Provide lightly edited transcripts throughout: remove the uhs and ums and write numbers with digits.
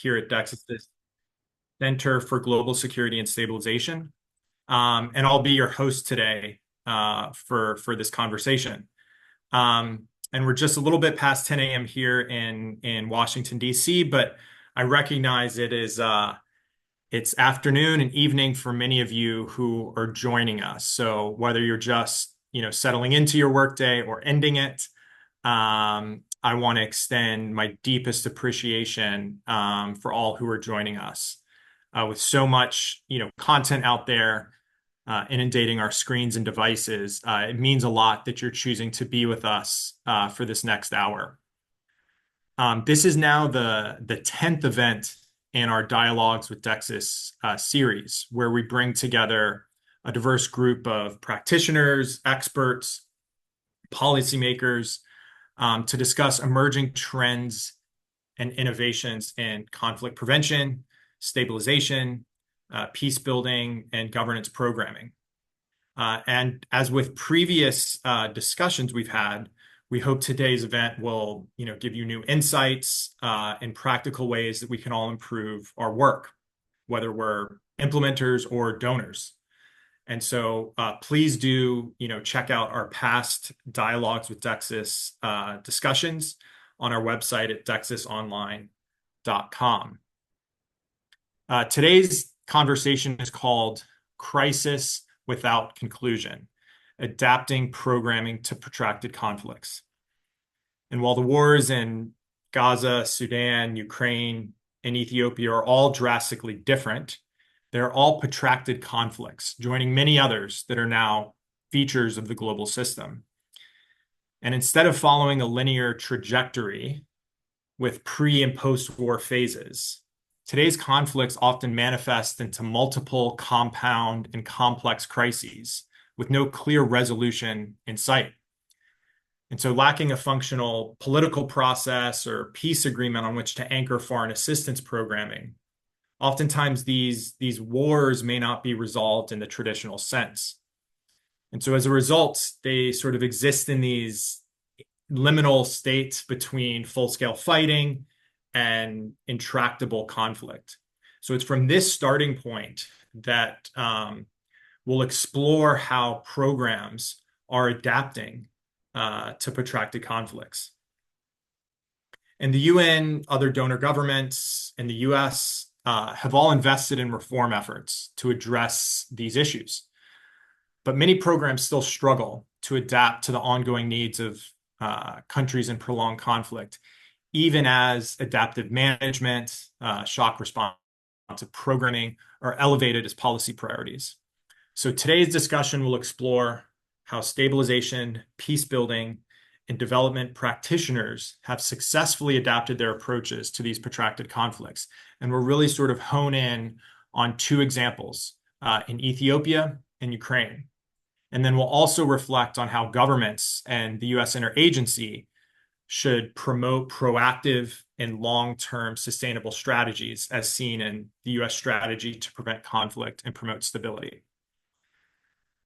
here at Dexis Center for Global Security and Stabilization. And I'll be your host today for this conversation. And we're just a little bit past 10 a.m. here in Washington, D.C., but I recognize it's afternoon and evening for many of you who are joining us. So whether you're just settling into your workday or ending it, I want to extend my deepest appreciation for all who are joining us. With so much content out there inundating our screens and devices, it means a lot that you're choosing to be with us for this next hour. This is now the 10th event in our Dialogues with Dexis series, where we bring together a diverse group of practitioners, experts, policymakers to discuss emerging trends and innovations in conflict prevention, stabilization, peace building, and governance programming. And as with previous discussions we've had, we hope today's event will, give you new insights and practical ways that we can all improve our work, whether we're implementers or donors. And so please do, check out our past Dialogues with Dexis discussions on our website at dexisonline.com. Today's conversation is called Crisis Without Conclusion: Adapting Programming to Protracted Conflicts. And while the wars in Gaza, Sudan, Ukraine, and Ethiopia are all drastically different, they're all protracted conflicts, joining many others that are now features of the global system. And instead of following a linear trajectory with pre- and post-war phases, today's conflicts often manifest into multiple compound and complex crises with no clear resolution in sight. And so lacking a functional political process or peace agreement on which to anchor foreign assistance programming, oftentimes these wars may not be resolved in the traditional sense. And so as a result, they sort of exist in these liminal states between full-scale fighting and intractable conflict. So it's from this starting point that we'll explore how programs are adapting to protracted conflicts. And the UN, other donor governments, and the US have all invested in reform efforts to address these issues. But many programs still struggle to adapt to the ongoing needs of countries in prolonged conflict, even as adaptive management, shock responsive programming are elevated as policy priorities. So today's discussion will explore how stabilization, peace building, and development practitioners have successfully adapted their approaches to these protracted conflicts. And we'll really sort of hone in on two examples in Ethiopia and Ukraine. And then we'll also reflect on how governments and the US interagency should promote proactive and long-term sustainable strategies as seen in the US strategy to prevent conflict and promote stability.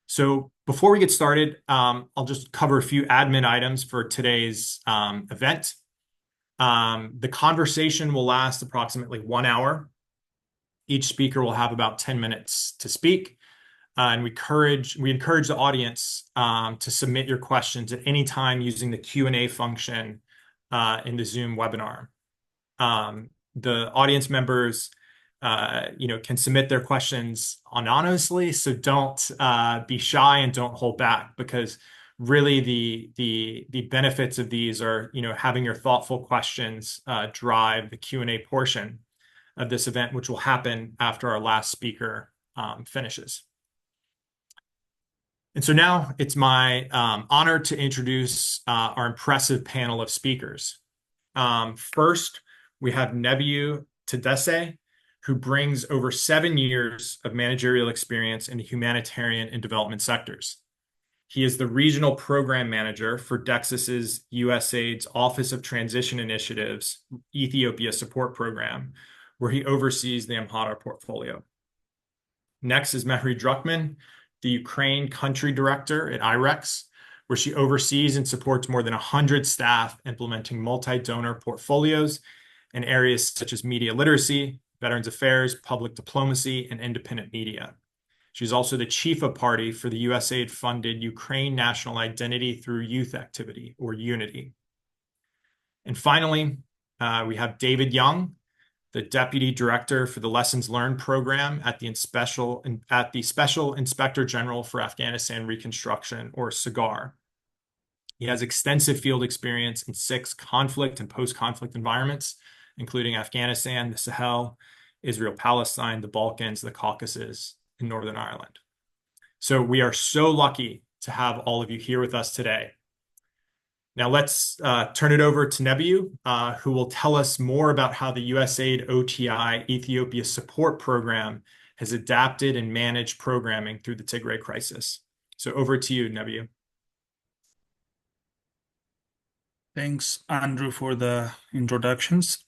So before we get started, I'll just cover a few admin items for today's event. The conversation will last approximately 1 hour. Each speaker will have about 10 minutes to speak. And we encourage the audience to submit your questions at any time using the Q&A function in the Zoom webinar. The audience members can submit their questions anonymously, so don't be shy and don't hold back, because really the benefits of these are having your thoughtful questions drive the Q&A portion of this event, which will happen after our last speaker finishes. And so now it's my honor to introduce our impressive panel of speakers. First, we have Nebiyu Tadesse, who brings over 7 years of managerial experience in the humanitarian and development sectors. He is the regional program manager for Dexis's USAID's Office of Transition Initiatives Ethiopia Support Program, where he oversees the Amhara portfolio. Next is Mehri Druckman, the Ukraine country director at IREX, where she oversees and supports more than 100 staff implementing multi-donor portfolios in areas such as media literacy, veterans affairs, public diplomacy, and independent media. She's also the chief of party for the USAID-funded Ukraine National Identity through Youth Activity, or UNITY. And finally, we have David Young, the Deputy Director for the Lessons Learned Program at the Special Inspector General for Afghanistan Reconstruction, or SIGAR. He has extensive field experience in 6 conflict and post-conflict environments, including Afghanistan, the Sahel, Israel-Palestine, the Balkans, the Caucasus, and Northern Ireland. So we are so lucky to have all of you here with us today. Now let's turn it over to Nebiyu, who will tell us more about how the USAID OTI Ethiopia Support Program has adapted and managed programming through the Tigray crisis. So over to you, Nebiyu. Thanks, Andrew, for the introductions.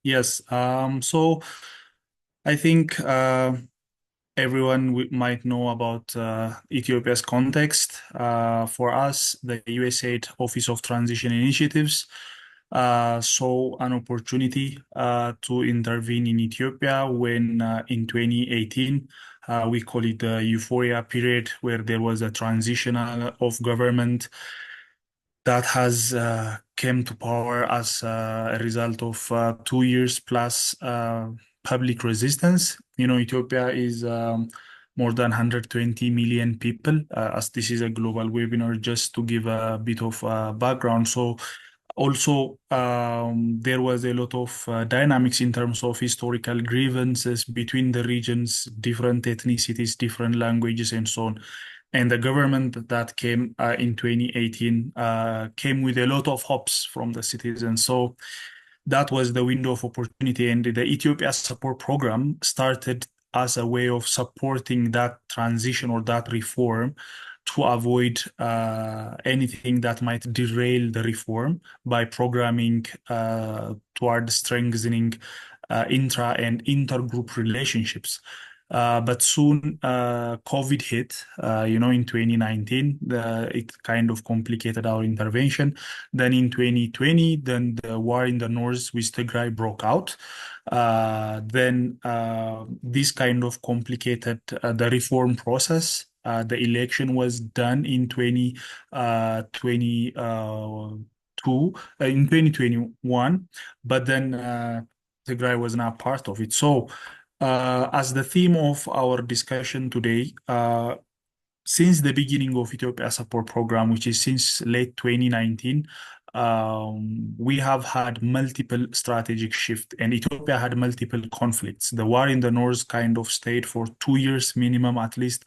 Yes, so I think everyone might know about Ethiopia's context. For us, the USAID Office of Transition Initiatives saw an opportunity to intervene in Ethiopia when in 2018, we call it the euphoria period, where there was a transition of government that has came to power as a result of 2 years plus public resistance. You know, Ethiopia is more than 120 million people, as this is a global webinar, just to give a bit of background. So also, there was a lot of dynamics in terms of historical grievances between the regions, different ethnicities, different languages, and so on. And the government that came in 2018 came with a lot of hopes from the citizens. So that was the window of opportunity. And the Ethiopia Support Program started as a way of supporting that transition or that reform to avoid anything that might derail the reform by programming toward strengthening intra and intergroup relationships. But soon COVID hit, in 2019. It kind of complicated our intervention. Then in 2020, then the war in the north with Tigray broke out. Then this kind of complicated the reform process. The election was done in 2021, but then Tigray was not part of it. So as the theme of our discussion today, since the beginning of Ethiopia Support Program, which is since late 2019, we have had multiple strategic shifts, and Ethiopia had multiple conflicts. The war in the north kind of stayed for 2 years minimum, at least.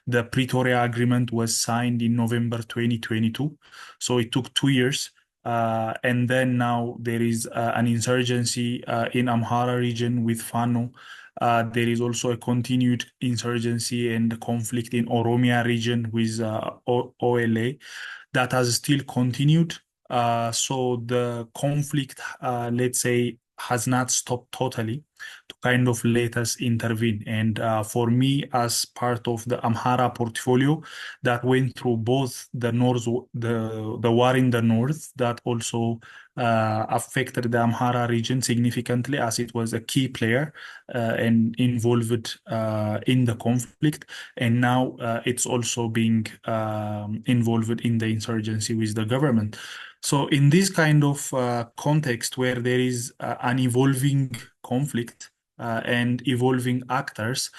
The Pretoria Agreement was signed in November 2022, so it took 2 years. And then now there is an insurgency in Amhara region with Fano. There is also a continued insurgency and conflict in Oromia region with OLA that has still continued. So the conflict, let's say, has not stopped totally to kind of let us intervene. And for me, as part of the Amhara portfolio that went through both the north, the war in the north that also affected the Amhara region significantly, as it was a key player and involved in the conflict. And now it's also being involved in the insurgency with the government. So in this kind of context where there is an evolving conflict and evolving actors,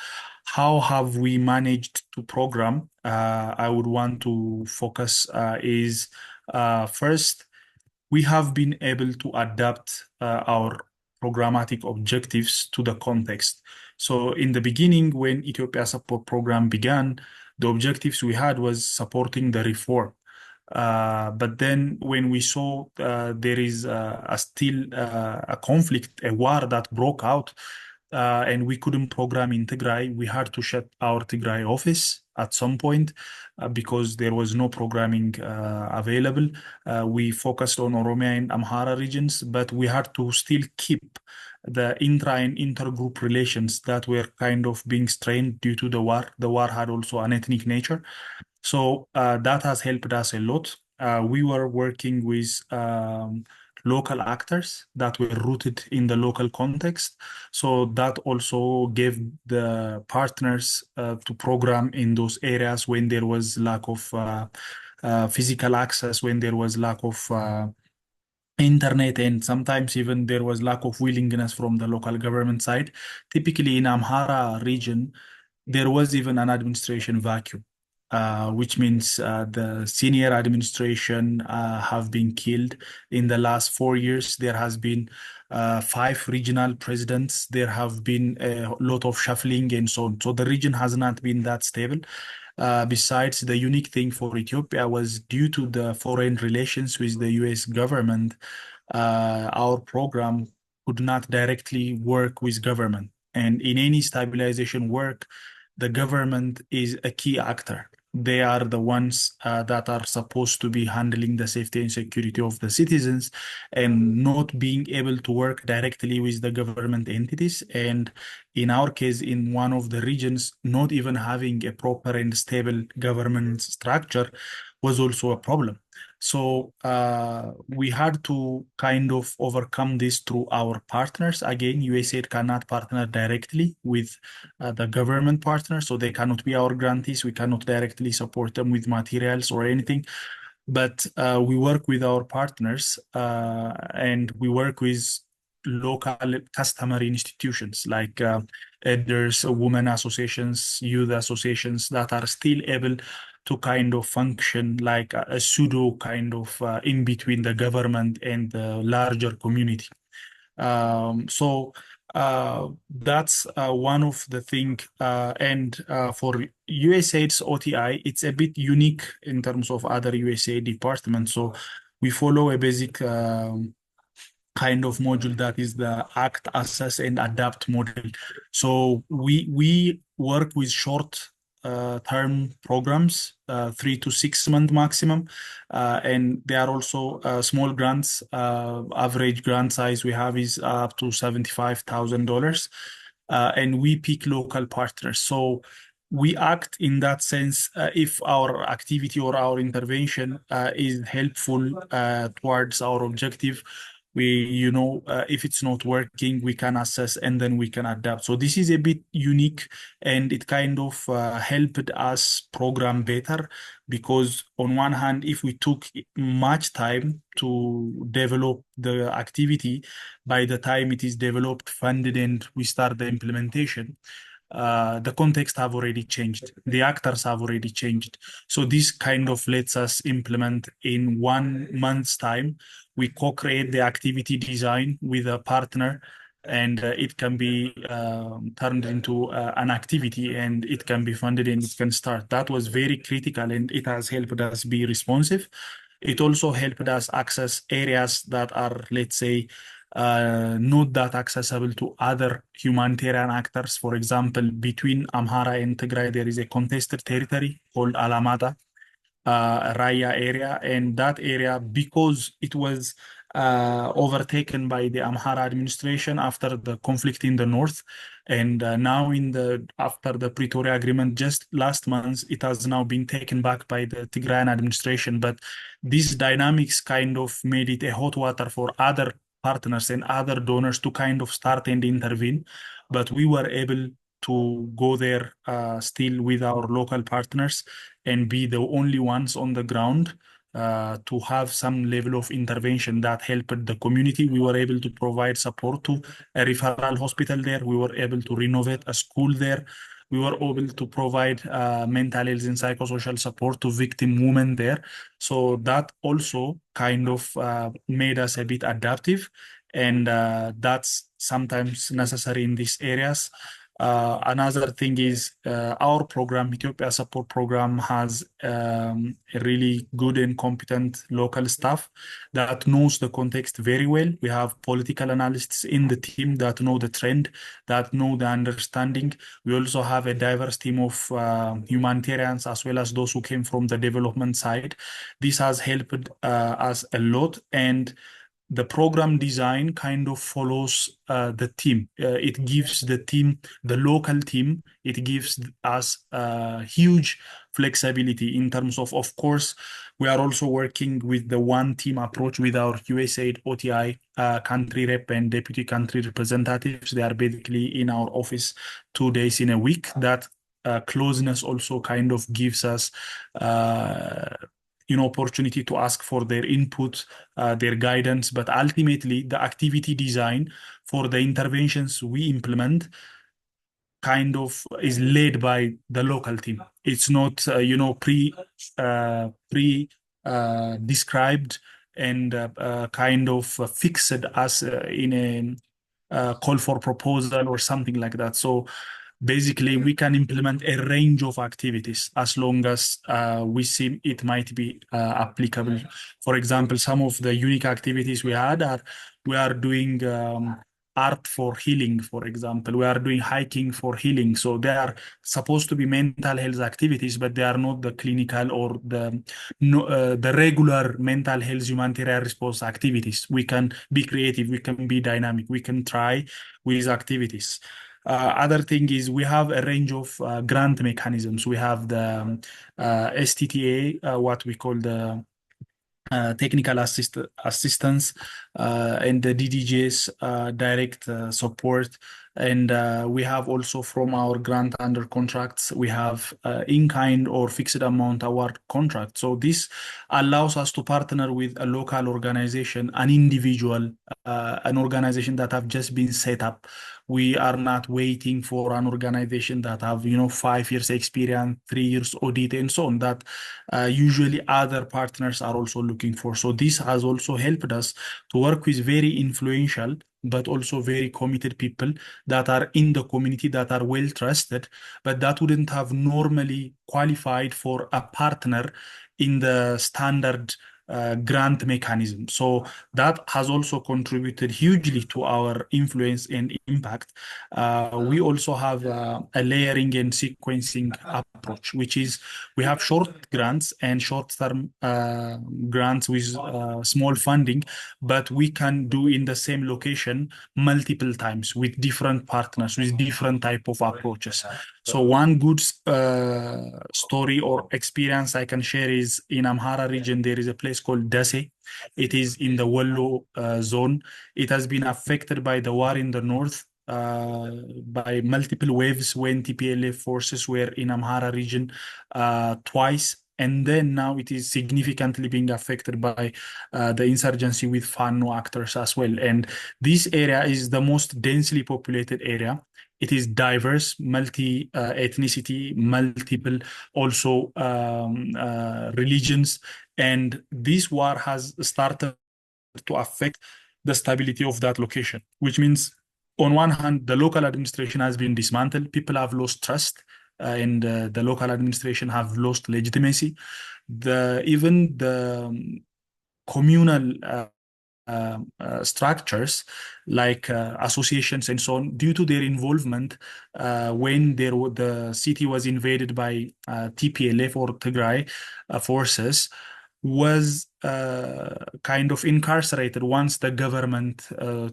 how have we managed to program? I would want to focus is first, we have been able to adapt our programmatic objectives to the context. So in the beginning, when Ethiopia Support Program began, the objectives we had was supporting the reform. But then when we saw there is still a conflict, a war that broke out, and we couldn't program in Tigray, we had to shut our Tigray office at some point because there was no programming available. We focused on Oromia and Amhara regions, but we had to still keep the intra and intergroup relations that were kind of being strained due to the war. The war had also an ethnic nature. So that has helped us a lot. We were working with local actors that were rooted in the local context. So that also gave the partners to program in those areas when there was lack of physical access, when there was lack of internet, and sometimes even there was lack of willingness from the local government side. Typically in Amhara region, there was even an administration vacuum, which means the senior administration have been killed. In the last 4 years, there has been five regional presidents. There have been a lot of shuffling and so on. So the region has not been that stable. Besides, the unique thing for Ethiopia was due to the foreign relations with the US government, our program could not directly work with government. And in any stabilization work, the government is a key actor. They are the ones that are supposed to be handling the safety and security of the citizens and not being able to work directly with the government entities. And in our case, in one of the regions, not even having a proper and stable government structure was also a problem. So we had to kind of overcome this through our partners. Again, USAID cannot partner directly with the government partners, so they cannot be our grantees. We cannot directly support them with materials or anything. But we work with our partners and we work with local customer institutions like there's women associations, youth associations that are still able to kind of function like a pseudo kind of in between the government and the larger community. So that's one of the thing. And for USAID's OTI, it's a bit unique in terms of other USAID departments. So we follow a basic kind of module that is the act, assess, and adapt model. So we work with short term programs, 3 to 6 month maximum, and there are also small grants. Average grant size we have is up to $75,000, and we pick local partners. So we act in that sense if our activity or our intervention is helpful towards our objective. If it's not working, we can assess and then we can adapt. So this is a bit unique, and it kind of helped us program better, because on one hand, if we took much time to develop the activity, by the time it is developed, funded, and we start the implementation, the context have already changed. The actors have already changed. So this kind of lets us implement in 1 month's time. We co-create the activity design with a partner, and it can be turned into an activity, and it can be funded and it can start. That was very critical, and it has helped us be responsive. It also helped us access areas that are, let's say, not that accessible to other humanitarian actors. For example, between Amhara and Tigray, there is a contested territory called Alamata, Raya area, and that area, because it was overtaken by the Amhara administration after the conflict in the north, and now after the Pretoria Agreement just last month, it has now been taken back by the Tigrayan administration. But these dynamics kind of made it a hot water for other partners and other donors to kind of start and intervene. But we were able to go there still with our local partners and be the only ones on the ground to have some level of intervention that helped the community. We were able to provide support to a referral hospital there. We were able to renovate a school there. We were able to provide mental health and psychosocial support to victim women there. So that also kind of made us a bit adaptive, and that's sometimes necessary in these areas. Another thing is our program, Ethiopia Support Program, has a really good and competent local staff that knows the context very well. We have political analysts in the team that know the trend, that know the understanding. We also have a diverse team of humanitarians as well as those who came from the development side. This has helped us a lot, and the program design kind of follows the team. It gives the team, the local team, it gives us huge flexibility in terms of course, We are also working with the one team approach with our USAID OTI country rep and deputy country representatives. They are basically in our office 2 days in a week. That closeness also kind of gives us opportunity to ask for their input, their guidance. But ultimately, the activity design for the interventions we implement kind of is led by the local team. It's not, described and kind of fixed as in a call for proposal or something like that. So basically, we can implement a range of activities as long as we see it might be applicable. For example, some of the unique activities we are doing art for healing, for example. We are doing hiking for healing. So they are supposed to be mental health activities, but they are not the clinical or the no, the regular mental health humanitarian response activities. We can be creative, we can be dynamic, we can try with activities. Other thing is we have a range of grant mechanisms. We have the STTA, what we call the technical assistance and the DDGs direct support. And we have also from our grant under contracts, we have in-kind or fixed amount award contract. So this allows us to partner with a local organization, an individual, an organization that have just been set up. We are not waiting for an organization that have 5 years experience, 3 years audit, and so on. That usually other partners are also looking for. So this has also helped us to work with very influential but also very committed people that are in the community, that are well trusted, but that wouldn't have normally qualified for a partner in the standard grant mechanism. So that has also contributed hugely to our influence and impact. We also have a layering and sequencing approach, which is we have short grants and short-term grants with small funding, but we can do in the same location multiple times with different partners, with different type of approaches. So one good story or experience I can share is in Amhara region, there is a place called Dase. It is in the Wallo zone. It has been affected by the war in the north by multiple waves when TPLF forces were in Amhara region twice. And then now it is significantly being affected by the insurgency with Fano actors as well. And this area is the most densely populated area. It is diverse, multi-ethnicity, multiple also religions. And this war has started to affect the stability of that location, which means on one hand, the local administration has been dismantled. People have lost trust, and the local administration have lost legitimacy. Even the communal structures like associations and so on, due to their involvement when the city was invaded by TPLF or Tigray forces, was kind of incarcerated. Once the government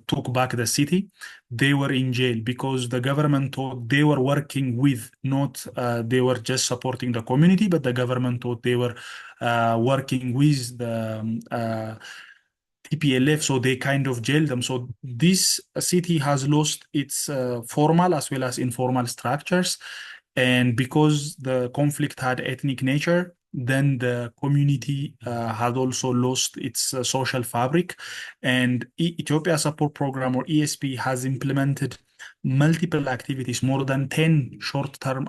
took back the city, they were in jail because the government thought they were working with, not they were just supporting the community, but the government thought they were working with the TPLF, so they kind of jailed them. So this city has lost its formal as well as informal structures. And because the conflict had ethnic nature, then the community had also lost its social fabric. And Ethiopia Support Program or ESP has implemented multiple activities, more than 10 short-term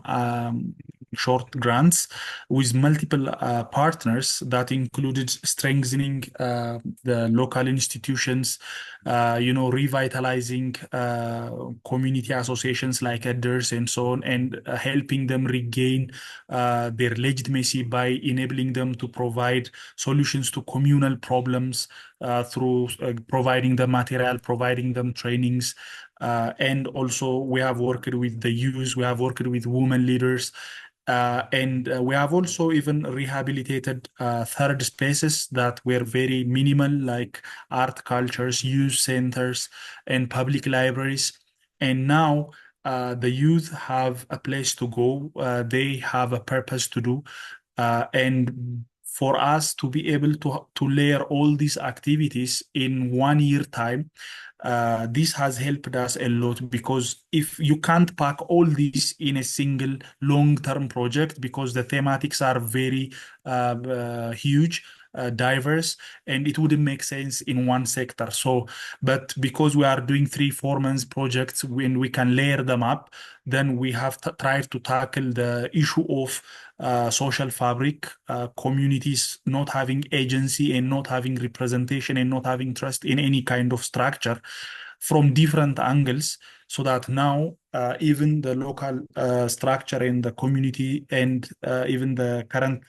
short grants with multiple partners that included strengthening the local institutions, revitalizing community associations like elders and so on, and helping them regain their legitimacy by enabling them to provide solutions to communal problems through providing them material, providing them trainings. And also, we have worked with the youth, we have worked with women leaders, and we have also even rehabilitated third spaces that were very minimal, like art cultures, youth centers, and public libraries. And now the youth have a place to go. They have a purpose to do. And for us to be able to layer all these activities in 1 year time, this has helped us a lot because if you can't pack all these in a single long-term project because the thematics are very huge, diverse, and it wouldn't make sense in one sector. So, but because we are doing 3 4 months projects, when we can layer them up, then we have tried to tackle the issue of social fabric, communities not having agency and not having representation and not having trust in any kind of structure from different angles, so that now even the local structure in the community and even the current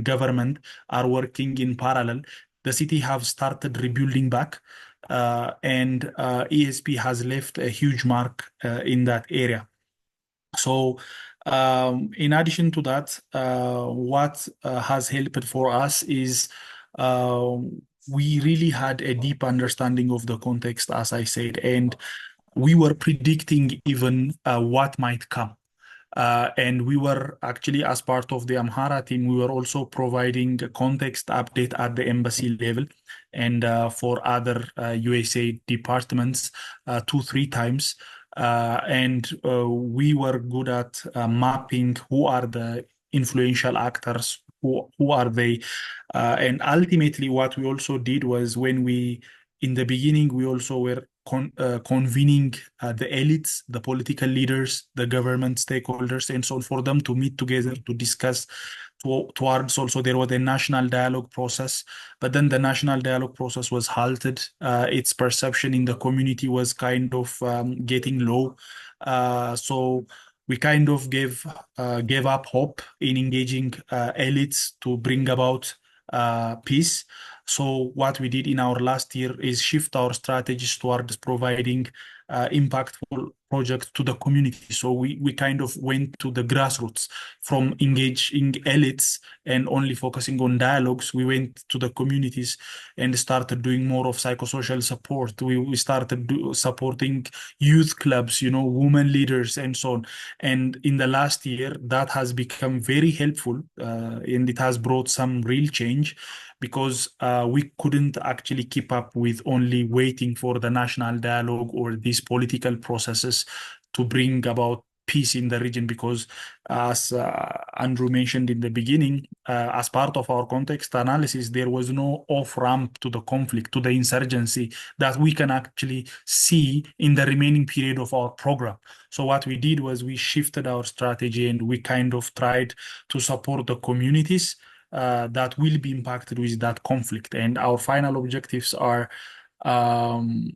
government are working in parallel. The city have started rebuilding back, and ESP has left a huge mark in that area. So, in addition to that, what has helped for us is uh, we really had a deep understanding of the context, as I said, and we were predicting even what might come. And we were actually, as part of the Amhara team, we were also providing a context update at the embassy level and for other USAID departments 2 3 times. And we were good at mapping who are the influential actors, who are they. And ultimately, what we also did was when in the beginning, we also were convening the elites, the political leaders, the government stakeholders, and so on, for them to meet together to discuss. Towards also, there was a national dialogue process, but then the national dialogue process was halted. Its perception in the community was kind of getting low. So we kind of gave up hope in engaging elites to bring about peace. So what we did in our last year is shift our strategies towards providing impactful projects to the community. So we kind of went to the grassroots from engaging elites and only focusing on dialogues. We went to the communities and started doing more of psychosocial support. We started supporting youth clubs, women leaders and so on. And in the last year, that has become very helpful, and it has brought some real change because we couldn't actually keep up with only waiting for the national dialogue or these political processes to bring about peace in the region. Because, as Andrew mentioned in the beginning, as part of our context analysis, there was no off ramp to the conflict, to the insurgency that we can actually see in the remaining period of our program. So, what we did was we shifted our strategy and we kind of tried to support the communities that will be impacted with that conflict. And our final objectives are um,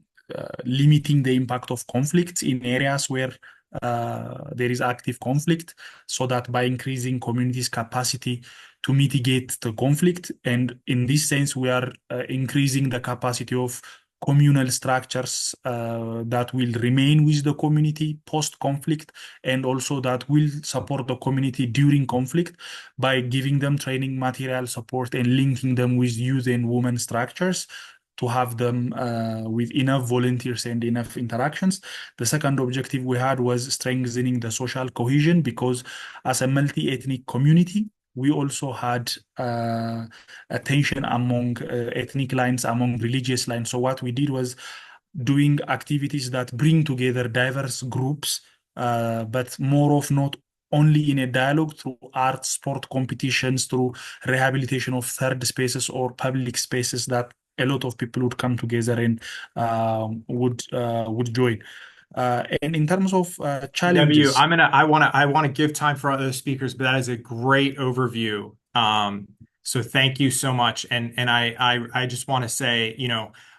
limiting the impact of conflicts in areas where there is active conflict, so that by increasing communities' capacity to mitigate the conflict. And in this sense, we are increasing the capacity of communal structures that will remain with the community post-conflict, and also that will support the community during conflict by giving them training material support and linking them with youth and women structures to have them with enough volunteers and enough interactions. The second objective we had was strengthening the social cohesion, because as a multi-ethnic community, we also had a tension among ethnic lines, among religious lines. So what we did was doing activities that bring together diverse groups, but more of not only in a dialogue, through art, sport competitions, through rehabilitation of third spaces or public spaces that a lot of people would come together and would join. And in terms of Nebiyu, challenges, I wanna give time for other speakers, but that is a great overview. So thank you so much. And I just want to say,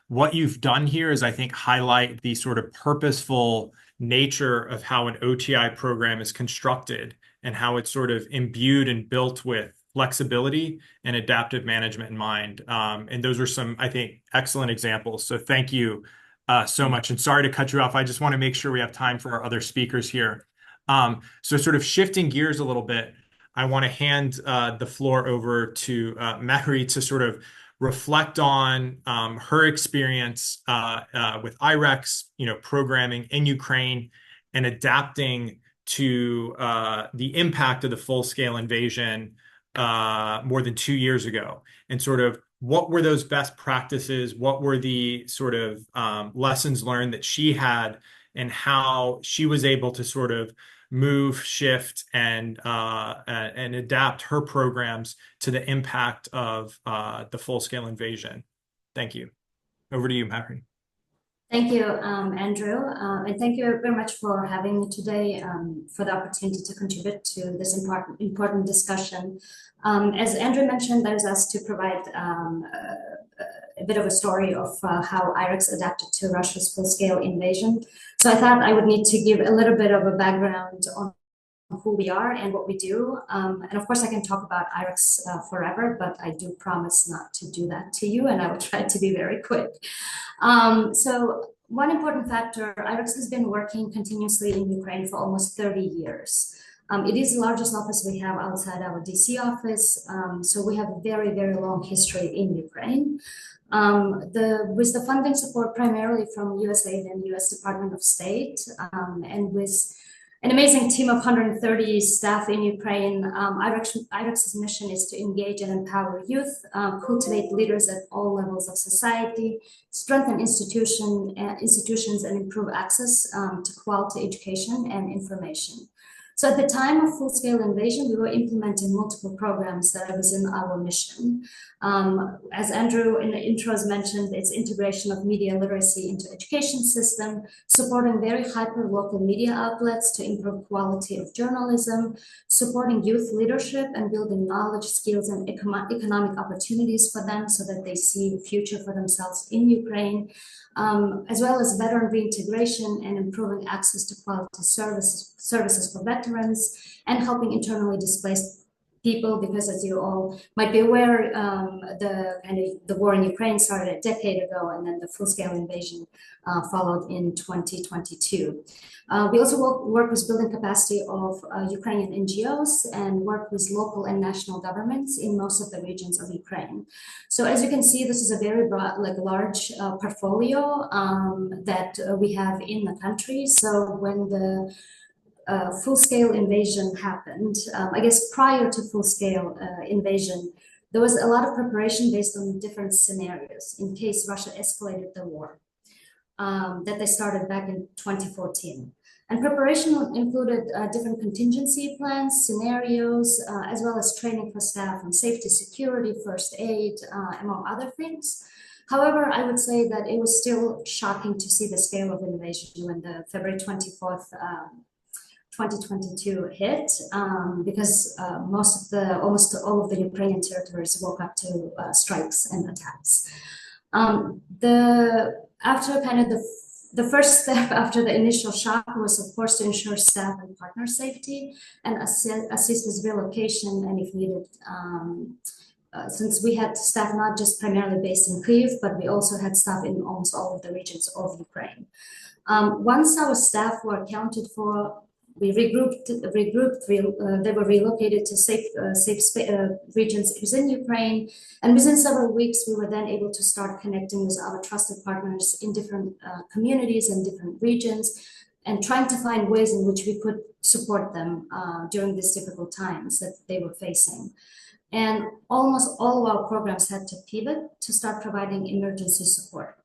what you've done here is, I think, highlight the sort of purposeful nature of how an OTI program is constructed and how it's sort of imbued and built with flexibility and adaptive management in mind. And those are some, I think, excellent examples. So thank you so much. And sorry to cut you off. I just want to make sure we have time for our other speakers here. So sort of shifting gears a little bit, I want to hand the floor over to Mehri to sort of reflect on her experience with IREX, programming in Ukraine and adapting to the impact of the full-scale invasion more than 2 years ago, and sort of what were those best practices? What were the sort of lessons learned that she had, and how she was able to sort of move, shift, and adapt her programs to the impact of the full-scale invasion. Thank you. Over to you, Mehri. Thank you, Andrew, and thank you very much for having me today, for the opportunity to contribute to this important discussion. As Andrew mentioned, I was asked to provide a bit of a story of how IREX adapted to Russia's full-scale invasion. So I thought I would need to give a little bit of a background on who we are and what we do. And of course, I can talk about IREX forever, but I do promise not to do that to you, and I will try to be very quick. So one important factor, IREX has been working continuously in Ukraine for almost 30 years. It is the largest office we have outside our DC office, so we have a very, very long history in Ukraine. With the funding support primarily from USAID and US Department of State, and with an amazing team of 130 staff in Ukraine, IREX's mission is to engage and empower youth, cultivate leaders at all levels of society, strengthen institutions, and improve access to quality education and information. So at the time of full-scale invasion, we were implementing multiple programs that was in our mission. As Andrew in the intros mentioned, it's integration of media literacy into education system, supporting very hyper-local media outlets to improve quality of journalism, supporting youth leadership and building knowledge, skills, and economic opportunities for them so that they see a future for themselves in Ukraine, as well as veteran reintegration and improving access to quality services for veterans, and helping internally displaced people, because as you all might be aware, the war in Ukraine started a decade ago, and then the full-scale invasion followed in 2022. We also work with building capacity of Ukrainian NGOs and work with local and national governments in most of the regions of Ukraine. So as you can see, this is a very broad, large portfolio that we have in the country. So when the full-scale invasion happened, I guess prior to full-scale invasion, there was a lot of preparation based on different scenarios in case Russia escalated the war that they started back in 2014. And preparation included different contingency plans, scenarios, as well as training for staff on safety, security, first aid, among other things. However, I would say that it was still shocking to see the scale of invasion when the February 24th, 2022 hit, because almost all of the Ukrainian territories woke up to strikes and attacks. After kind of the first step after the initial shock was, of course, to ensure staff and partner safety and assist with relocation, and if needed, since we had staff not just primarily based in Kyiv, but we also had staff in almost all of the regions of Ukraine. Once our staff were accounted for, we regrouped. They were relocated to safe regions within Ukraine, and within several weeks, we were then able to start connecting with our trusted partners in different communities and different regions, and trying to find ways in which we could support them during these difficult times that they were facing. And almost all of our programs had to pivot to start providing emergency support.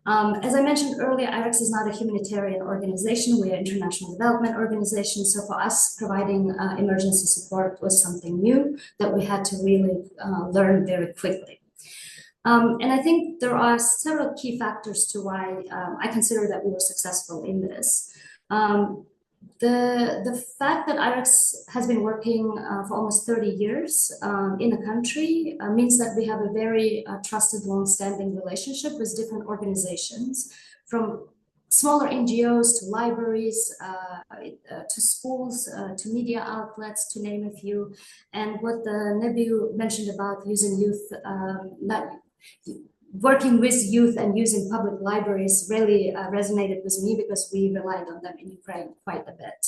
As I mentioned earlier, IREX is not a humanitarian organization. We're an international development organization. So for us, providing emergency support was something new that we had to really learn very quickly. And I think there are several key factors to why I consider that we were successful in this. The fact that IREX has been working for almost 30 years in the country means that we have a very trusted, long-standing relationship with different organizations, from smaller NGOs to libraries, to schools, to media outlets, to name a few. And what the Nebiyu mentioned about using youth, working with youth and using public libraries really resonated with me, because we relied on them in Ukraine quite a bit.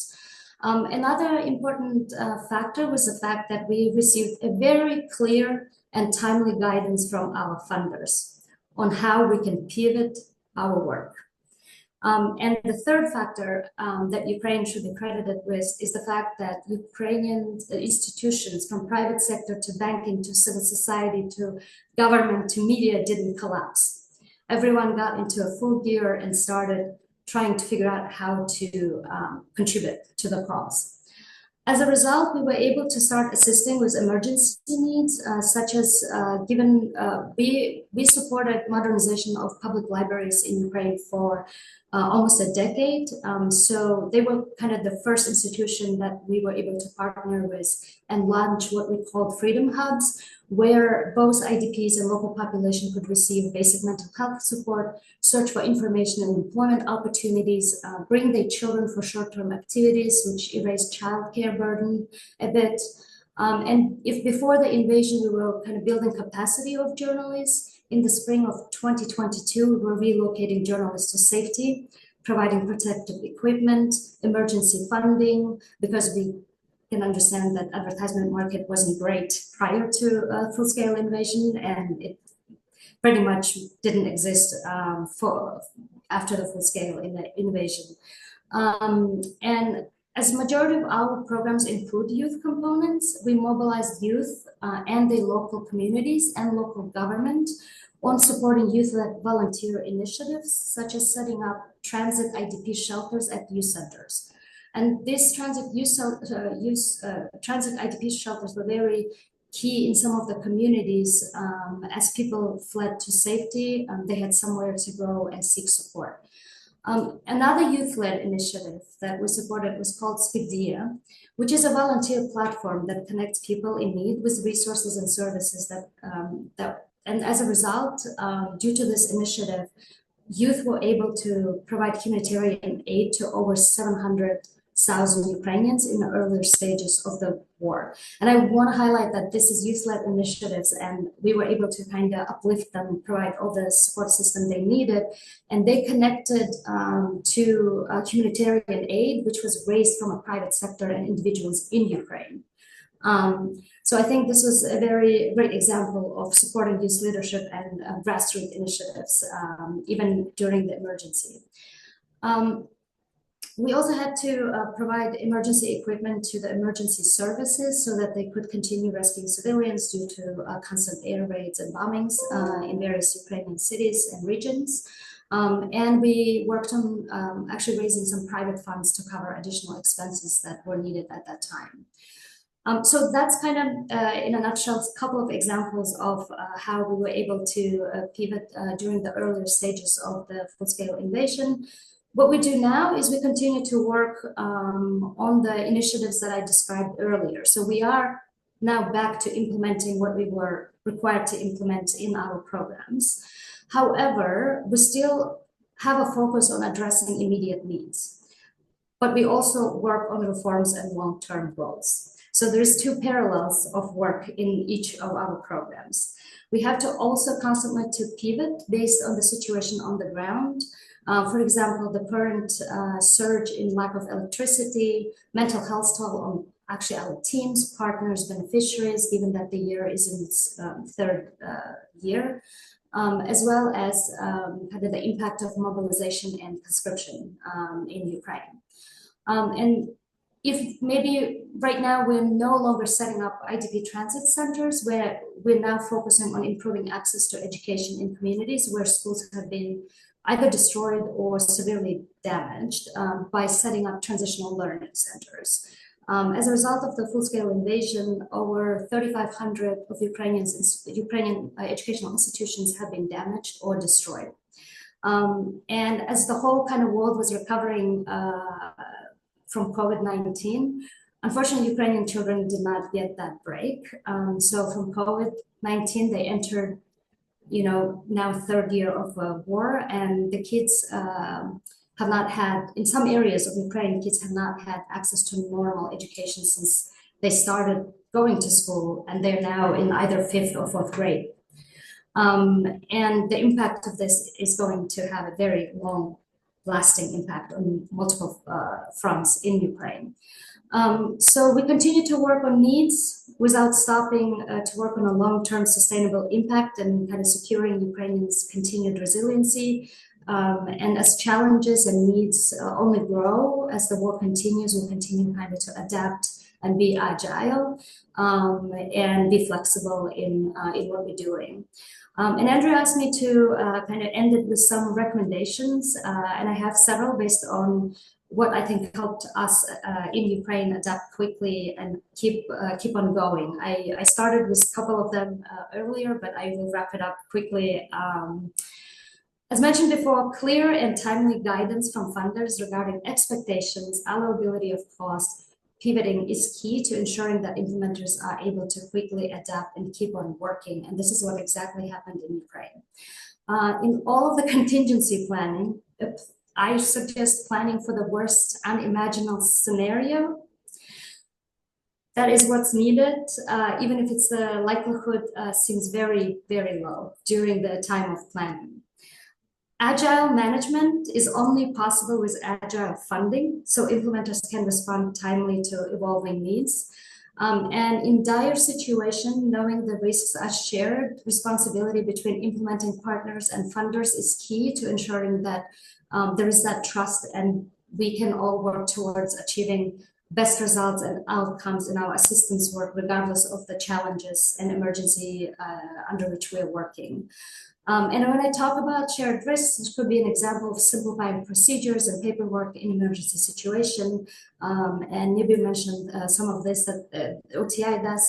Another important factor was the fact that we received a very clear and timely guidance from our funders on how we can pivot our work. And the third factor that Ukraine should be credited with is the fact that Ukrainian institutions, from private sector to banking to civil society to government to media, didn't collapse. Everyone got into a full gear and started trying to figure out how to contribute to the cause. As a result, we were able to start assisting with emergency needs, such as we supported modernization of public libraries in Ukraine for almost a decade. So they were kind of the first institution that we were able to partner with and launch what we called freedom hubs, where both IDPs and local population could receive basic mental health support, search for information and employment opportunities, bring their children for short-term activities, which erased childcare burden a bit. And if before the invasion, we were kind of building capacity of journalists, in the spring of 2022, we were relocating journalists to safety, providing protective equipment, emergency funding, because we can understand that advertisement market wasn't great prior to full-scale invasion, and it pretty much didn't exist after the full-scale invasion. And as majority of our programs include youth components, we mobilized youth and the local communities and local government on supporting youth-led volunteer initiatives, such as setting up transit IDP shelters at youth centers. And these transit IDP shelters were very key in some of the communities as people fled to safety. They had somewhere to go and seek support. Another youth-led initiative that we supported was called Speakdia, which is a volunteer platform that connects people in need with resources and services and as a result, due to this initiative, youth were able to provide humanitarian aid to over 700,000 Ukrainians in the earlier stages of the war. And I want to highlight that this is youth-led initiatives, and we were able to kind of uplift them, provide all the support system they needed, and they connected to humanitarian aid, which was raised from a private sector and individuals in Ukraine. So I think this was a very great example of supporting youth leadership and grassroots initiatives, even during the emergency. We also had to provide emergency equipment to the emergency services so that they could continue rescuing civilians due to constant air raids and bombings in various Ukrainian cities and regions. And we worked on actually raising some private funds to cover additional expenses that were needed at that time. So that's kind of, in a nutshell, a couple of examples of how we were able to pivot during the earlier stages of the full-scale invasion. What we do now is we continue to work on the initiatives that I described earlier. So we are now back to implementing what we were required to implement in our programs. However, we still have a focus on addressing immediate needs, but we also work on reforms and long-term goals. So there's two parallels of work in each of our programs. We have to also constantly to pivot based on the situation on the ground. For example, the current surge in lack of electricity, mental health toll on actually our teams, partners, beneficiaries, given that the year is in its third year, as well as kind of the impact of mobilization and conscription in Ukraine. And if maybe right now we're no longer setting up IDP transit centers, where we're now focusing on improving access to education in communities where schools have been either destroyed or severely damaged by setting up transitional learning centers. As a result of the full-scale invasion, over 3,500 of Ukrainian educational institutions have been damaged or destroyed. And as the whole kind of world was recovering from COVID-19, unfortunately, Ukrainian children did not get that break. So from COVID-19, they entered, now third year of war, and the kids have not had, in some areas of Ukraine, kids have not had access to normal education since they started going to school, and they're now in either 5th or 4th grade. And the impact of this is going to have a very long-lasting impact on multiple fronts in Ukraine. So we continue to work on needs without stopping to work on a long-term sustainable impact and kind of securing Ukrainians' continued resiliency And as challenges and needs only grow as the war continues, we'll continue kind of to adapt and be agile and be flexible in what we're doing. And Andrew asked me to kind of end it with some recommendations, and I have several based on what I think helped us in Ukraine adapt quickly and keep on going. I started with a couple of them earlier, but I will wrap it up quickly. As mentioned before, clear and timely guidance from funders regarding expectations, allowability of cost, pivoting is key to ensuring that implementers are able to quickly adapt and keep on working. And this is what exactly happened in Ukraine. In all of the contingency planning, I suggest planning for the worst unimaginable scenario. That is what's needed, even if it's the likelihood seems very, very low during the time of planning. Agile management is only possible with agile funding, so implementers can respond timely to evolving needs. And in dire situation, knowing the risks are shared responsibility between implementing partners and funders is key to ensuring that there is that trust and we can all work towards achieving best results and outcomes in our assistance work, regardless of the challenges and emergency under which we're working. And when I talk about shared risks, this could be an example of simplifying procedures and paperwork in emergency situation. And Nebiyu mentioned some of this that OTI does.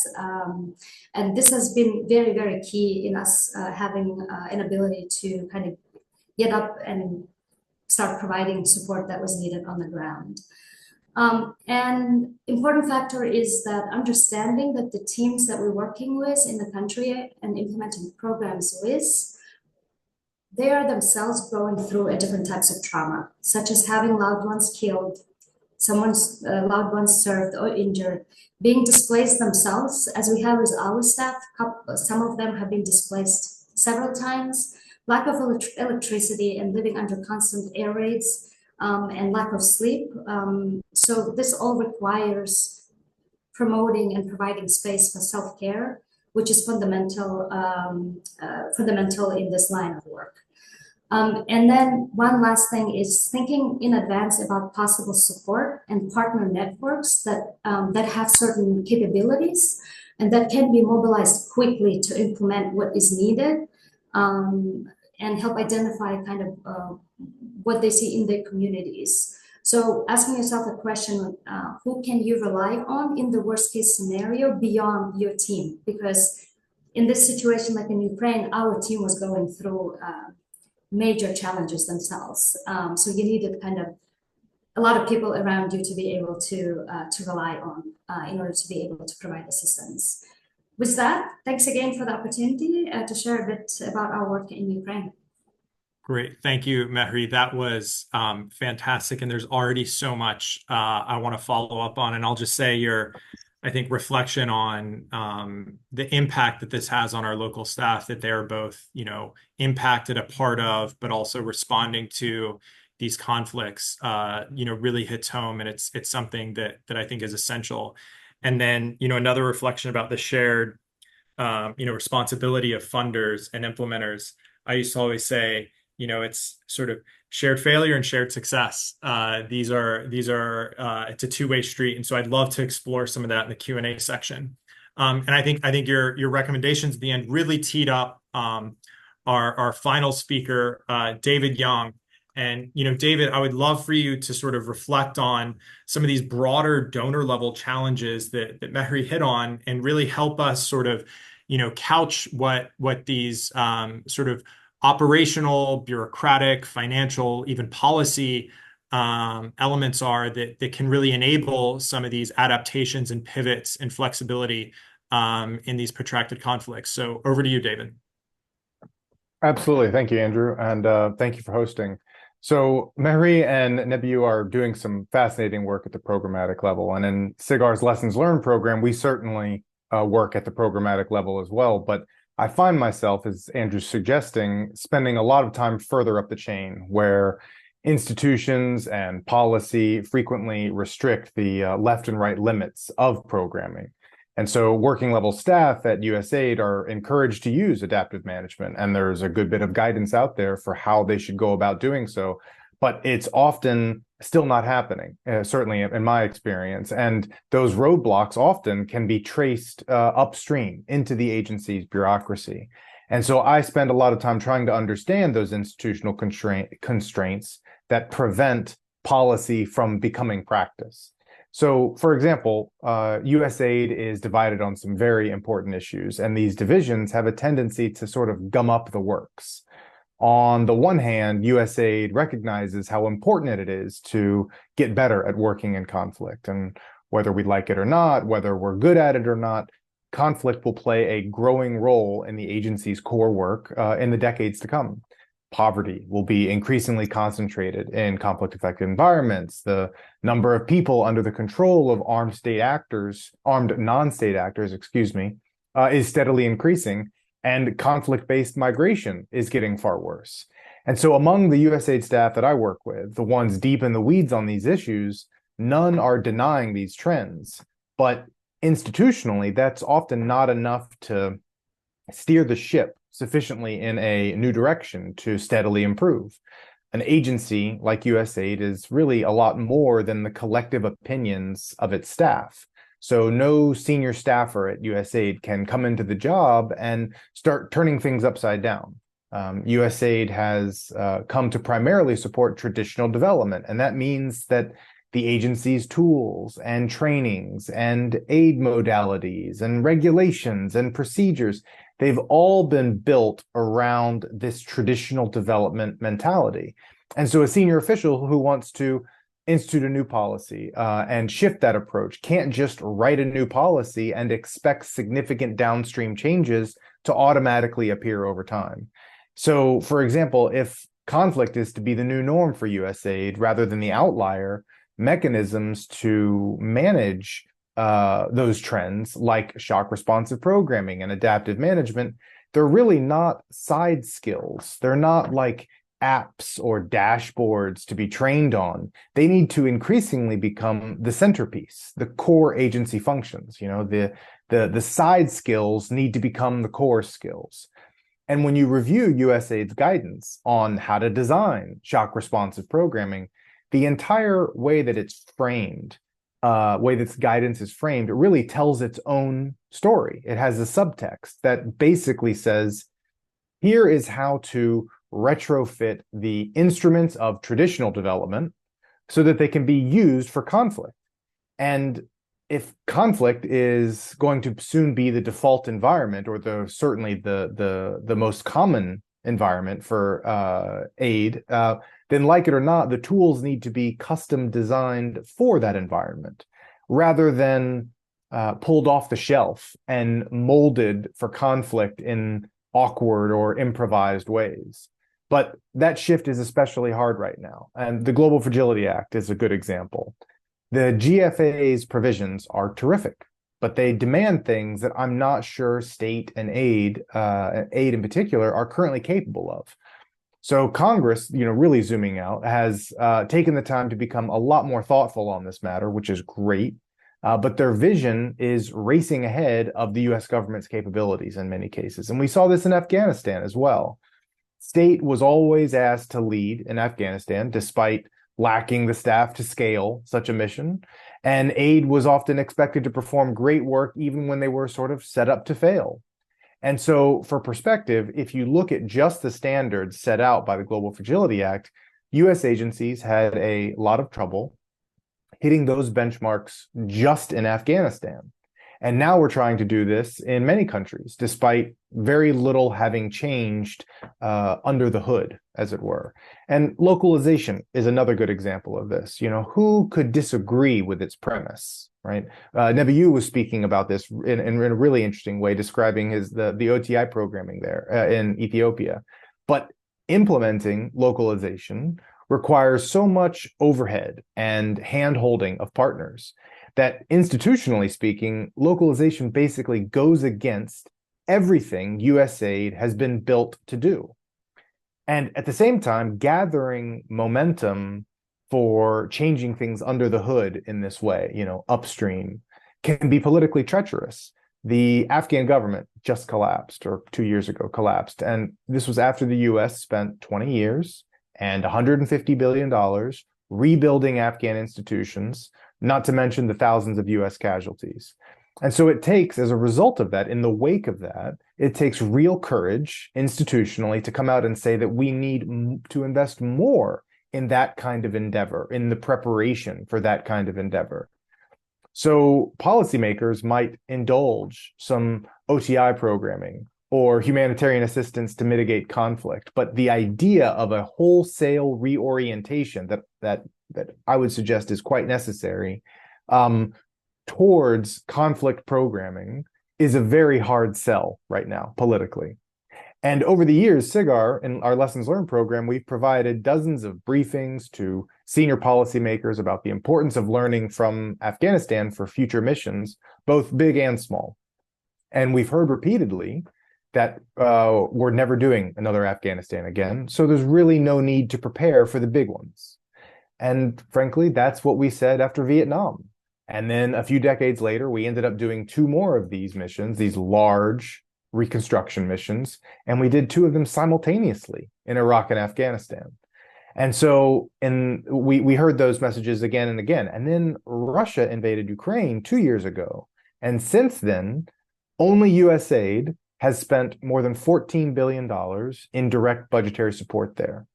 And this has been very, very key in us having an ability to kind of get up and start providing support that was needed on the ground. And important factor is that understanding that the teams that we're working with in the country and implementing programs with, they are themselves going through different types of trauma, such as having loved ones killed, someone's loved ones served or injured, being displaced themselves, as we have with our staff. Some of them have been displaced several times, lack of electricity and living under constant air raids, and lack of sleep. So this all requires promoting and providing space for self-care, which is fundamental in this line of work. And then one last thing is thinking in advance about possible support and partner networks that have certain capabilities and that can be mobilized quickly to implement what is needed, and help identify kind of what they see in their communities. So asking yourself a question, who can you rely on in the worst case scenario beyond your team? Because in this situation, like in Ukraine, our team was going through major challenges themselves. So you needed kind of a lot of people around you to be able to rely on in order to be able to provide assistance. With that, thanks again for the opportunity to share a bit about our work in Ukraine. Great. Thank you, Mehri. That was fantastic. And there's already so much I want to follow up on. And I'll just say I think, reflection on the impact that this has on our local staff, that they're both, impacted, a part of, but also responding to these conflicts, really hits home. And it's something that I think is essential. And then, another reflection about the shared, responsibility of funders and implementers. I used to always say, it's sort of shared failure and shared success. These are it's a two-way street. And so I'd love to explore some of that in the Q&A section. And I think your recommendations at the end really teed up our final speaker, David Young. And, David, I would love for you to sort of reflect on some of these broader donor level challenges that Mehri hit on, and really help us sort of, couch what these sort of operational, bureaucratic, financial, even policy elements are that can really enable some of these adaptations and pivots and flexibility in these protracted conflicts. So over to you, David. Absolutely. Thank you, Andrew. And thank you for hosting. So Mehri and Nebiyu are doing some fascinating work at the programmatic level. And in SIGAR's Lessons Learned program, we certainly work at the programmatic level as well. But I find myself, as Andrew's suggesting, spending a lot of time further up the chain, where institutions and policy frequently restrict the left and right limits of programming. And so working level staff at USAID are encouraged to use adaptive management, and there's a good bit of guidance out there for how they should go about doing so. But it's often still not happening, certainly in my experience. And those roadblocks often can be traced upstream into the agency's bureaucracy. And so I spend a lot of time trying to understand those institutional constraints that prevent policy from becoming practice. So, for example, USAID is divided on some very important issues, and these divisions have a tendency to sort of gum up the works. On the one hand, USAID recognizes how important it is to get better at working in conflict. And whether we like it or not, whether we're good at it or not, conflict will play a growing role in the agency's core work in the decades to come. Poverty will be increasingly concentrated in conflict-affected environments. The number of people under the control of armed non-state actors, is steadily increasing, and conflict-based migration is getting far worse. And so among the USAID staff that I work with, the ones deep in the weeds on these issues, none are denying these trends. But institutionally, that's often not enough to steer the ship sufficiently in a new direction to steadily improve. An agency like USAID is really a lot more than the collective opinions of its staff. So no senior staffer at USAID can come into the job and start turning things upside down. USAID has come to primarily support traditional development, and that means that the agency's tools and trainings and aid modalities and regulations and procedures, they've all been built around this traditional development mentality. And so a senior official who wants to institute a new policy and shift that approach can't just write a new policy and expect significant downstream changes to automatically appear over time. So, for example, if conflict is to be the new norm for USAID rather than the outlier, mechanisms to manage those trends, like shock responsive programming and adaptive management, they're really not side skills. They're not like apps or dashboards to be trained on. They need to increasingly become the centerpiece, the core agency functions. You know, the side skills need to become the core skills. And when you review USAID's guidance on how to design shock responsive programming, the entire way that it's framed, way that guidance is framed, it really tells its own story. It has a subtext that basically says, here is how to retrofit the instruments of traditional development so that they can be used for conflict. And if conflict is going to soon be the default environment, or certainly the most common environment for aid, then like it or not, the tools need to be custom designed for that environment rather than pulled off the shelf and molded for conflict in awkward or improvised ways. But that shift is especially hard right now. And the Global Fragility Act is a good example. The GFA's provisions are terrific, but they demand things that I'm not sure state and aid in particular, are currently capable of. So Congress, really zooming out, has taken the time to become a lot more thoughtful on this matter, which is great. But their vision is racing ahead of the U.S. government's capabilities in many cases. And we saw this in Afghanistan as well. State was always asked to lead in Afghanistan, despite lacking the staff to scale such a mission. And aid was often expected to perform great work even when they were sort of set up to fail. And so for perspective, if you look at just the standards set out by the Global Fragility Act, U.S. agencies had a lot of trouble hitting those benchmarks just in Afghanistan. And now we're trying to do this in many countries, despite very little having changed under the hood, as it were. And localization is another good example of this. Who could disagree with its premise, right? Nebiyu was speaking about this in a really interesting way, describing the OTI programming there in Ethiopia. But implementing localization requires so much overhead and hand-holding of partners that, institutionally speaking, localization basically goes against everything USAID has been built to do. And at the same time, gathering momentum for changing things under the hood in this way, upstream, can be politically treacherous. The Afghan government just collapsed, or 2 years ago collapsed. And this was after the US spent 20 years and $150 billion rebuilding Afghan institutions, not to mention the thousands of US casualties. And so it takes, as a result of that, in the wake of that, it takes real courage institutionally to come out and say that we need to invest more in that kind of endeavor, in the preparation for that kind of endeavor. So policymakers might indulge some OTI programming or humanitarian assistance to mitigate conflict, but the idea of a wholesale reorientation that I would suggest is quite necessary towards conflict programming is a very hard sell right now politically. And over the years, SIGAR, in our Lessons Learned program, we've provided dozens of briefings to senior policymakers about the importance of learning from Afghanistan for future missions, both big and small. And we've heard repeatedly that we're never doing another Afghanistan again, so there's really no need to prepare for the big ones. And frankly, that's what we said after Vietnam. And then a few decades later, we ended up doing 2 more of these missions, these large reconstruction missions, and we did 2 of them simultaneously in Iraq and Afghanistan. And so we heard those messages again and again. And then Russia invaded Ukraine 2 years ago. And since then, only USAID has spent more than $14 billion in direct budgetary support there.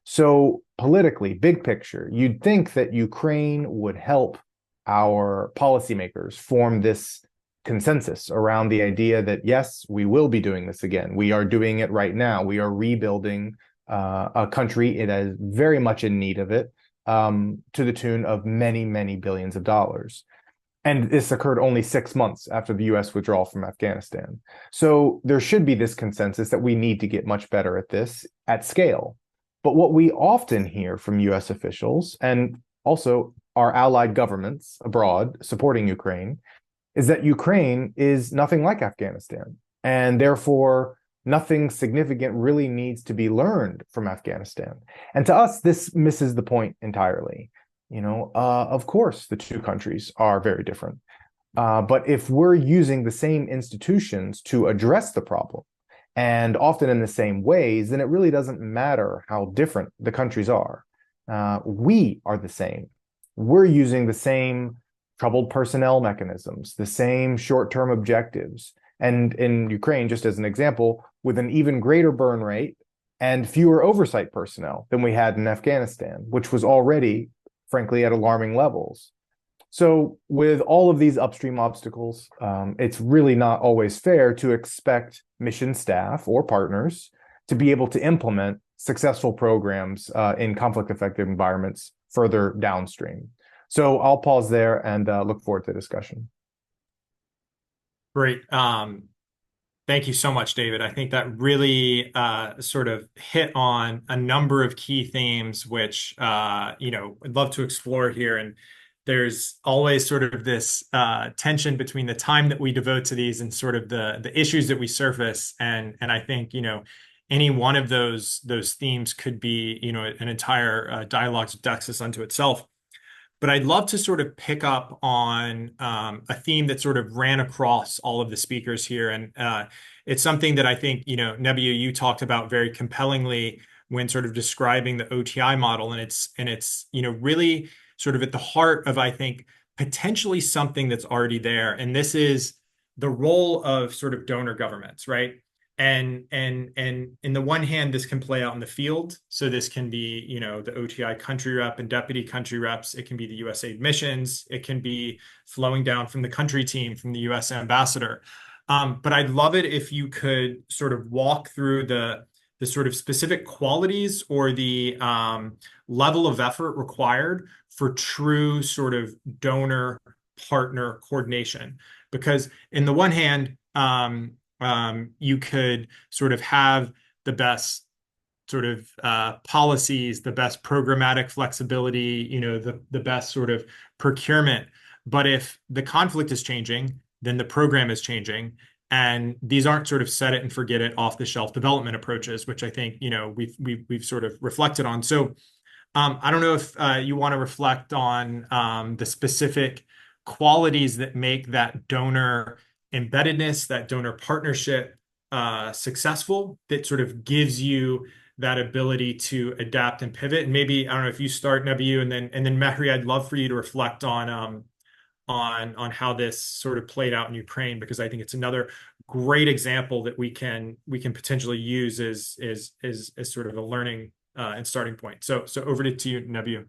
So politically, big picture, you'd think that Ukraine would help our policymakers form this consensus around the idea that, yes, we will be doing this again. We are doing it right now. We are rebuilding a country that is very much in need of it, to the tune of many, many billions of dollars. And this occurred only 6 months after the US withdrawal from Afghanistan. So there should be this consensus that we need to get much better at this at scale. But what we often hear from US officials, and also our allied governments abroad supporting Ukraine, is that Ukraine is nothing like Afghanistan, and therefore nothing significant really needs to be learned from Afghanistan. And to us, this misses the point entirely. Of course, the 2 countries are very different. But if we're using the same institutions to address the problem, and often in the same ways, then it really doesn't matter how different the countries are. We are the same. We're using the same troubled personnel mechanisms, the same short-term objectives. And in Ukraine, just as an example, with an even greater burn rate and fewer oversight personnel than we had in Afghanistan, which was already, frankly, at alarming levels. So with all of these upstream obstacles, it's really not always fair to expect mission staff or partners to be able to implement successful programs in conflict-affected environments further downstream. So I'll pause there and look forward to the discussion. Great. Thank you so much, David. I think that really sort of hit on a number of key themes, which I'd love to explore here. And there's always sort of this tension between the time that we devote to these and sort of the issues that we surface. And I think any one of those themes could be an entire dialogues of Dexis unto itself. But I'd love to sort of pick up on a theme that sort of ran across all of the speakers here. And it's something that I think, Nebiyu, you talked about very compellingly when sort of describing the OTI model. And it's really sort of at the heart of, I think, potentially something that's already there. And this is the role of sort of donor governments, right? And in the one hand, this can play out in the field. So this can be, the OTI country rep and deputy country reps. It can be the USAID missions. It can be flowing down from the country team, from the US ambassador. But I'd love it if you could sort of walk through the sort of specific qualities or the level of effort required for true sort of donor partner coordination. Because in the one hand, you could sort of have the best sort of policies, the best programmatic flexibility, the best sort of procurement. But if the conflict is changing, then the program is changing. And these aren't sort of set it and forget it off the shelf development approaches, which I think, we've sort of reflected on. So I don't know if you want to reflect on the specific qualities that make that donor embeddedness, that donor partnership successful, that sort of gives you that ability to adapt and pivot. And maybe, I don't know if you start, Nebiyu, and then Mehri, I'd love for you to reflect on how this sort of played out in Ukraine, because I think it's another great example that we can potentially use as sort of a learning and starting point. So over to you, Nebiyu.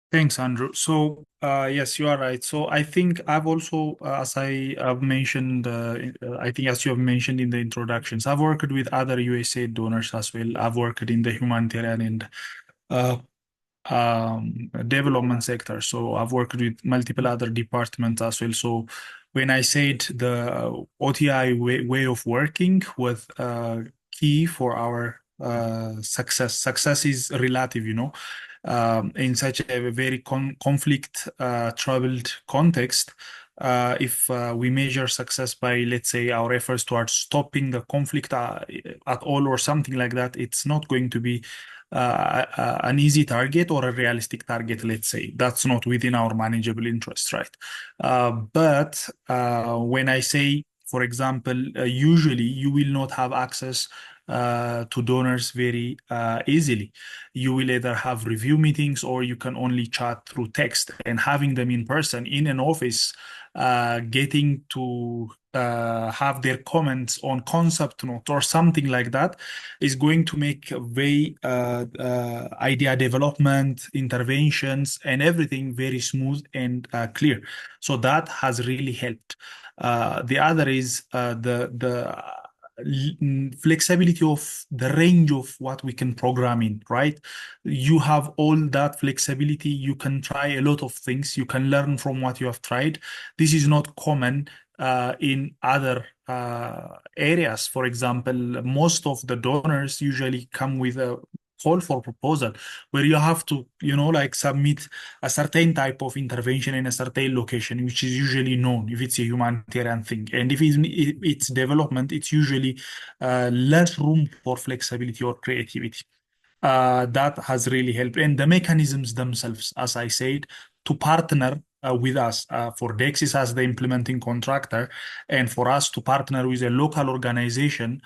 Thanks, Andrew. So, yes, you are right. So, I think I've also, as I have mentioned, I think as you have mentioned in the introductions, I've worked with other USAID donors as well. I've worked in the humanitarian and uh, development sector. So, I've worked with multiple other departments as well. So, when I said the OTI way of working was key for our success is relative, in such a very conflict troubled context. If we measure success by, let's say, our efforts towards stopping the conflict at all or something like that, it's not going to be an easy target or a realistic target, let's say. That's not within our manageable interest, right? But when I say, for example, usually you will not have access to donors very easily. You will either have review meetings or you can only chat through text, and having them in person in an office, getting to have their comments on concept note or something like that is going to make very idea development, interventions, and everything very smooth and clear. So that has really helped. The other is the flexibility of the range of what we can program in, right? You have all that flexibility. You can try a lot of things. You can learn from what you have tried. This is not common in other areas. For example, most of the donors usually come with a call for proposal where you have to, like submit a certain type of intervention in a certain location, which is usually known if it's a humanitarian thing. And if it's development, it's usually less room for flexibility or creativity. That has really helped. And the mechanisms themselves, as I said, to partner with us for Dexis as the implementing contractor, and for us to partner with a local organization,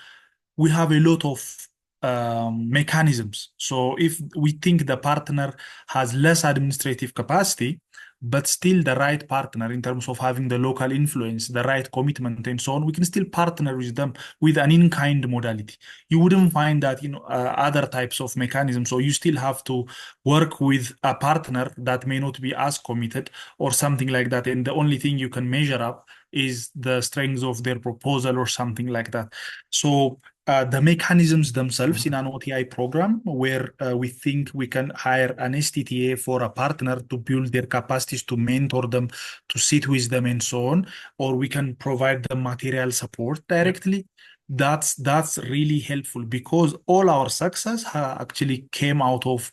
we have a lot of mechanisms. So if we think the partner has less administrative capacity, but still the right partner in terms of having the local influence, the right commitment, and so on, we can still partner with them with an in-kind modality. You wouldn't find that in other types of mechanisms. So you still have to work with a partner that may not be as committed or something like that. And the only thing you can measure up is the strength of their proposal or something like that. So the mechanisms themselves in an OTI program where we think we can hire an STTA for a partner to build their capacities, to mentor them, to sit with them, and so on, or we can provide them material support directly. That's really helpful, because all our success actually came out of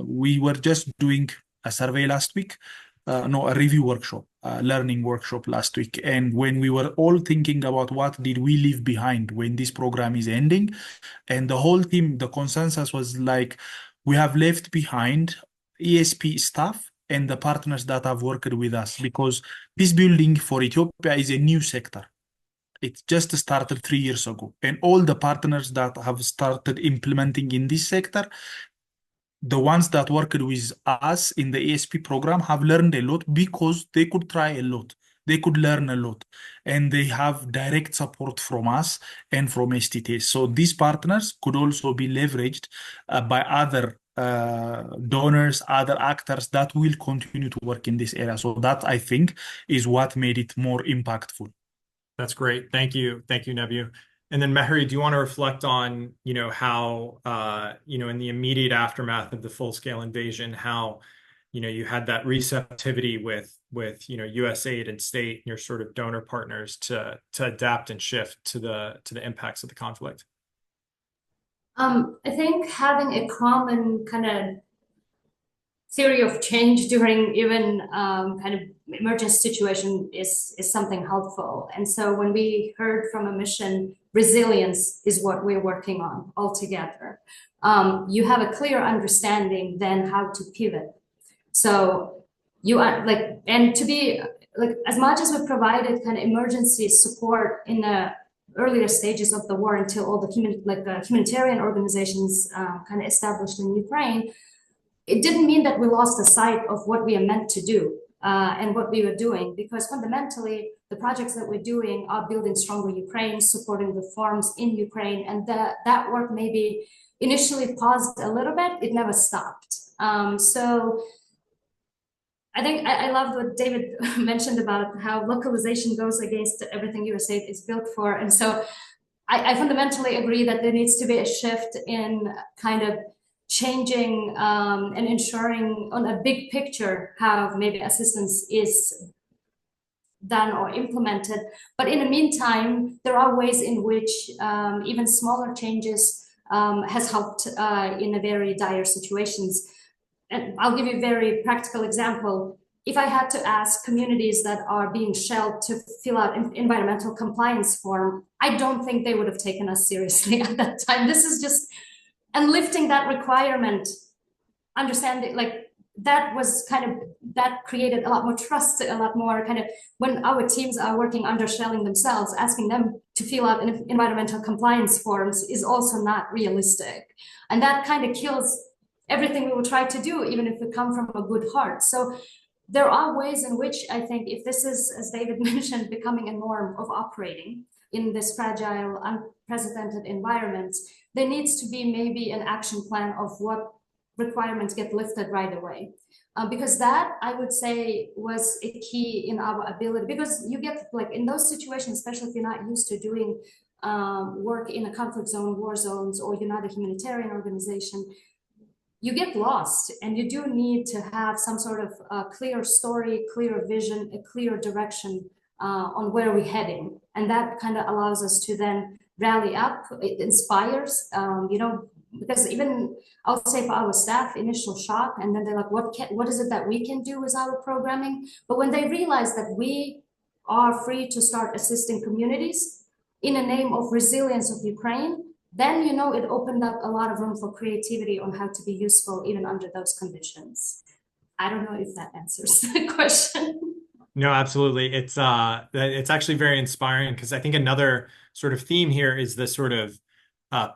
we were just doing a survey last week. No, a review workshop, learning workshop last week. And when we were all thinking about what did we leave behind when this program is ending, and the whole team, the consensus was like, we have left behind ESP staff and the partners that have worked with us, because peace building for Ethiopia is a new sector. It just started 3 years ago. And all the partners that have started implementing in this sector, the ones that worked with us in the ESP program, have learned a lot because they could try a lot. They could learn a lot, and they have direct support from us and from STT. So these partners could also be leveraged by other donors, other actors that will continue to work in this area. So that, I think, is what made it more impactful. That's great. Thank you. Thank you, Nebiyu. And then Mehri, do you want to reflect on, how, in the immediate aftermath of the full-scale invasion, how, you had that receptivity with USAID and state and your sort of donor partners to adapt and shift to the impacts of the conflict? I think having a common kind of theory of change during even kind of emergency situation is something helpful. And so when we heard from a mission, resilience is what we're working on altogether. You have a clear understanding then how to pivot. So you are like, and to be like, as much as we provided kind of emergency support in the earlier stages of the war until all the humanitarian organizations kind of established in Ukraine, it didn't mean that we lost the sight of what we are meant to do and what we were doing, because fundamentally the projects that we're doing are building stronger Ukraine, supporting reforms in Ukraine, and that work maybe initially paused a little bit, it never stopped. So I think I loved what David mentioned about how localization goes against everything USAID is built for. And so I fundamentally agree that there needs to be a shift in kind of changing and ensuring on a big picture how maybe assistance is done or implemented. But in the meantime, there are ways in which even smaller changes has helped in a very dire situations. And I'll give you a very practical example. If I had to ask communities that are being shelled to fill out an environmental compliance form, I don't think they would have taken us seriously at that time. This is just, and lifting that requirement, understanding like that was kind of, that created a lot more trust, a lot more kind of, when our teams are working under shelling themselves, asking them to fill out environmental compliance forms is also not realistic. And that kind of kills everything we will try to do, even if we come from a good heart. So there are ways in which I think if this is, as David mentioned, becoming a norm of operating in this fragile, unprecedented environments, there needs to be maybe an action plan of what requirements get lifted right away. Because that, I would say, was a key in our ability, because you get like in those situations, especially if you're not used to doing work in a conflict zone, war zones, or you're not a humanitarian organization, you get lost, and you do need to have some sort of clear story, clear vision, a clear direction on where we're heading. And that kind of allows us to then rally up. It inspires, you know, because even I'll say for our staff, initial shock, and then they're like, what is it that we can do with our programming? But when they realize that we are free to start assisting communities in the name of resilience of Ukraine, then, you know, it opened up a lot of room for creativity on how to be useful even under those conditions. I don't know if that answers the question. No, absolutely. It's actually very inspiring, because I think another sort of theme here is the sort of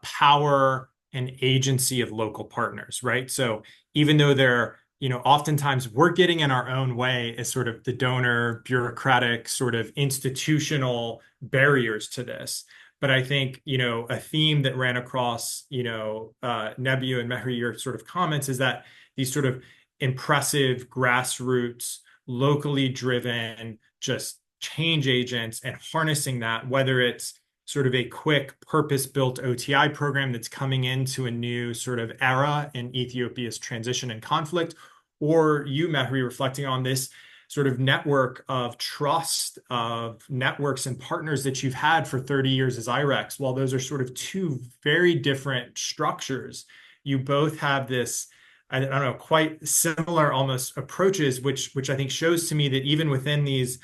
power and agency of local partners, right? So even though they're, you know, oftentimes we're getting in our own way as sort of the donor, bureaucratic, sort of institutional barriers to this. But I think, you know, a theme that ran across, you know, Nebiyu and Mehri, your sort of comments, is that these sort of impressive grassroots, locally driven, just change agents, and harnessing that, whether it's sort of a quick purpose-built OTI program that's coming into a new sort of era in Ethiopia's transition and conflict, or you, Mehri, reflecting on this sort of network of trust, of networks and partners that you've had for 30 years as IREX. While those are sort of two very different structures, you both have this, I don't know, quite similar almost approaches, which I think shows to me that even within these,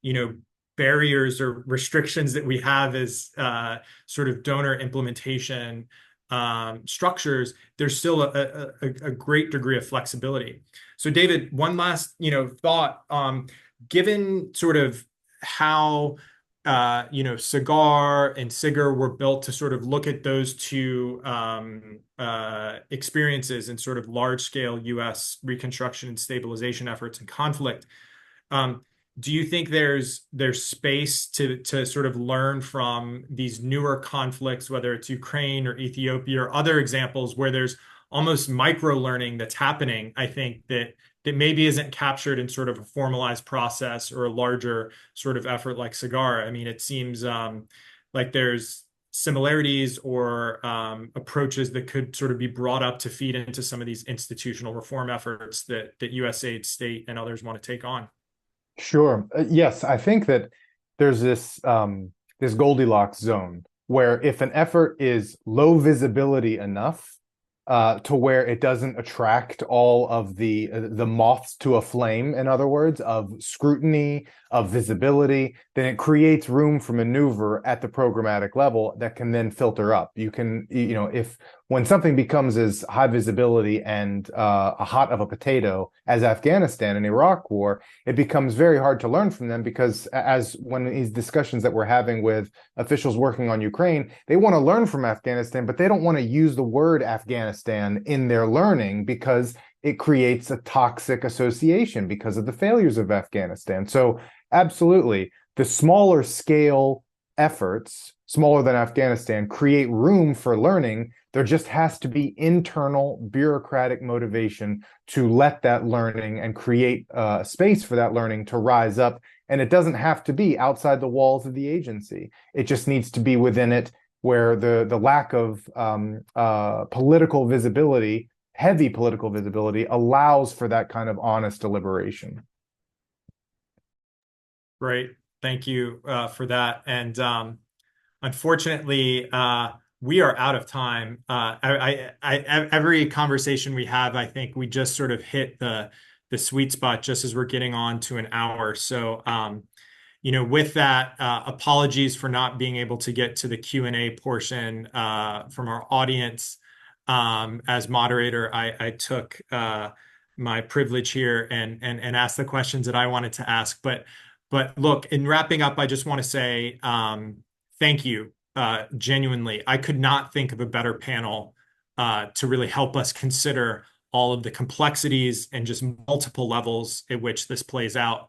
you know, barriers or restrictions that we have as sort of donor implementation structures, there's still a great degree of flexibility. So David, one last, you know, thought, given sort of how you know, SIGAR and SIGAR were built to sort of look at those two experiences in sort of large scale US reconstruction and stabilization efforts and conflict. Do you think there's space to sort of learn from these newer conflicts, whether it's Ukraine or Ethiopia or other examples where there's almost micro learning that's happening, I think that maybe isn't captured in sort of a formalized process or a larger sort of effort like SIGAR? I mean, it seems like there's similarities or approaches that could sort of be brought up to feed into some of these institutional reform efforts that USAID, state, and others want to take on. Sure. Yes, I think that there's this this Goldilocks zone where if an effort is low visibility enough to where it doesn't attract all of the moths to a flame, in other words, of scrutiny, of visibility, then it creates room for maneuver at the programmatic level that can then filter up. You can, you know, if when something becomes as high visibility and a hot of a potato as Afghanistan and Iraq war, it becomes very hard to learn from them, because as when these discussions that we're having with officials working on Ukraine, they want to learn from Afghanistan, but they don't want to use the word Afghanistan in their learning because it creates a toxic association because of the failures of Afghanistan. So absolutely, the smaller scale efforts, smaller than Afghanistan, create room for learning. There just has to be internal bureaucratic motivation to let that learning and create space for that learning to rise up. And it doesn't have to be outside the walls of the agency. It just needs to be within it, where the lack of political visibility, heavy political visibility, allows for that kind of honest deliberation. Great. Thank you for that. And unfortunately, we are out of time. Every conversation we have, I think we just sort of hit the sweet spot just as we're getting on to an hour. So, with that, apologies for not being able to get to the Q&A portion from our audience. As moderator, I took my privilege here and asked the questions that I wanted to ask. But look, in wrapping up, I just want to say thank you, genuinely. I could not think of a better panel to really help us consider all of the complexities and just multiple levels at which this plays out.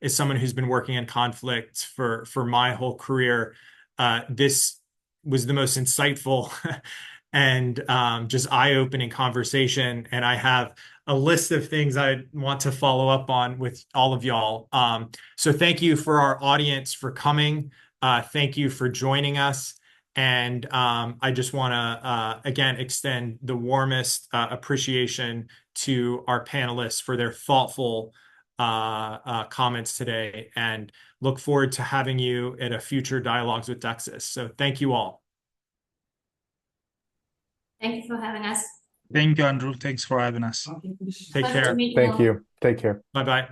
As someone who's been working in conflict for my whole career, this was the most insightful and just eye-opening conversation. And I have a list of things I want to follow up on with all of y'all. So thank you for our audience for coming. Thank you for joining us. And I just want to, again, extend the warmest appreciation to our panelists for their thoughtful comments today, and look forward to having you at a future Dialogues with Dexis. So thank you all. Thank you for having us. Thank you, Andrew. Thanks for having us. Take Pleasure to care. meet you Thank all. you. Take care. Bye-bye.